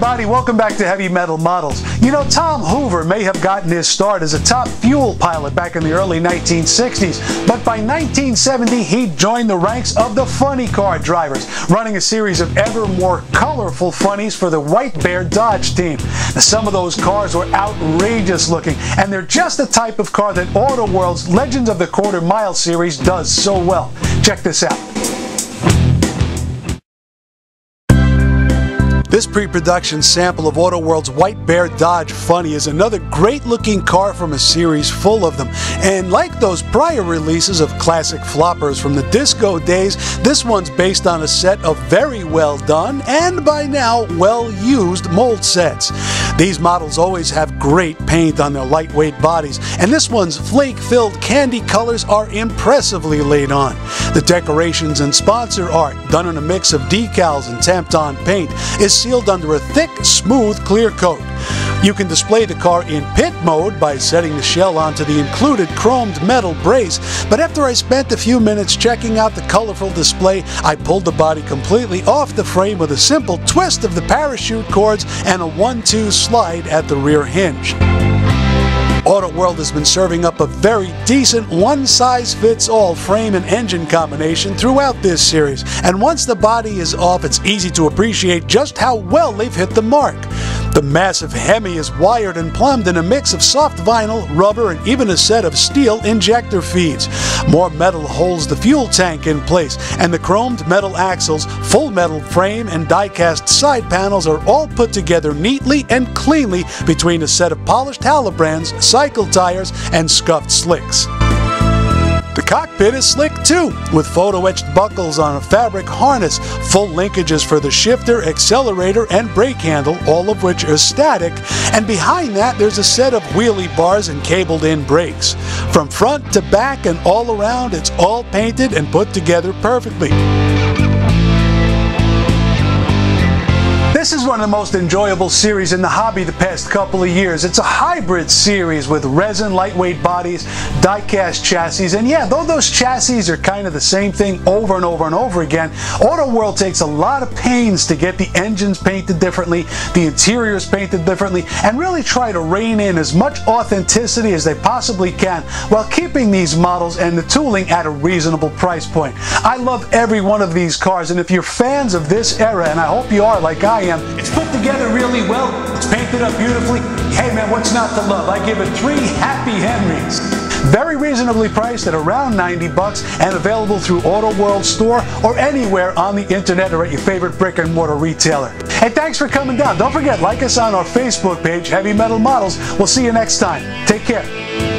everybody, welcome back to Heavy Metal Models. You know, Tom Hoover may have gotten his start as a top fuel pilot back in the early 1960s, but by 1970 he joined the ranks of the funny car drivers, running a series of ever more colorful funnies for the White Bear Dodge team. Now, some of those cars were outrageous looking, and they're just the type of car that Auto World's Legends of the Quarter Mile series does so well. Check this out. This pre-production sample of Auto World's White Bear Dodge Funny is another great-looking car from a series full of them. And like those prior releases of classic floppers from the disco days, this one's based on a set of very well done and by now well-used mold sets. These models always have great paint on their lightweight bodies, and this one's flake-filled candy colors are impressively laid on. The decorations and sponsor art, done in a mix of decals and tamped-on paint, is sealed under a thick, smooth, clear coat. You can display the car in pit mode by setting the shell onto the included chromed metal brace, but after I spent a few minutes checking out the colorful display, I pulled the body completely off the frame with a simple twist of the parachute cords and a 1-2 slide at the rear hinge. Auto World has been serving up a very decent one-size-fits-all frame and engine combination throughout this series, and once the body is off, it's easy to appreciate just how well they've hit the mark. The massive Hemi is wired and plumbed in a mix of soft vinyl, rubber, and even a set of steel injector feeds. More metal holds the fuel tank in place, and the chromed metal axles, full metal frame, and die-cast side panels are all put together neatly and cleanly between a set of polished Halibrands, cycle tires, and scuffed slicks. The cockpit is slick too, with photo-etched buckles on a fabric harness, full linkages for the shifter, accelerator, and brake handle, all of which are static, and behind that there's a set of wheelie bars and cabled-in brakes. From front to back and all around, it's all painted and put together perfectly. This is one of the most enjoyable series in the hobby the past couple of years. It's a hybrid series with resin lightweight bodies, die-cast chassis, and yeah, though those chassis are kind of the same thing over and over and over again, Auto World takes a lot of pains to get the engines painted differently, the interiors painted differently, and really try to rein in as much authenticity as they possibly can while keeping these models and the tooling at a reasonable price point. I love every one of these cars, and if you're fans of this era, and I hope you are like I am, it's put together really well, it's painted up beautifully. Hey man, what's not to love? I give it 3 happy Henrys. Very reasonably priced at around 90 bucks and available through Auto World store or anywhere on the internet or at your favorite brick and mortar retailer. Hey, thanks for coming down. Don't forget, like us on our Facebook page, Heavy Metal Models. We'll see you next time. Take care.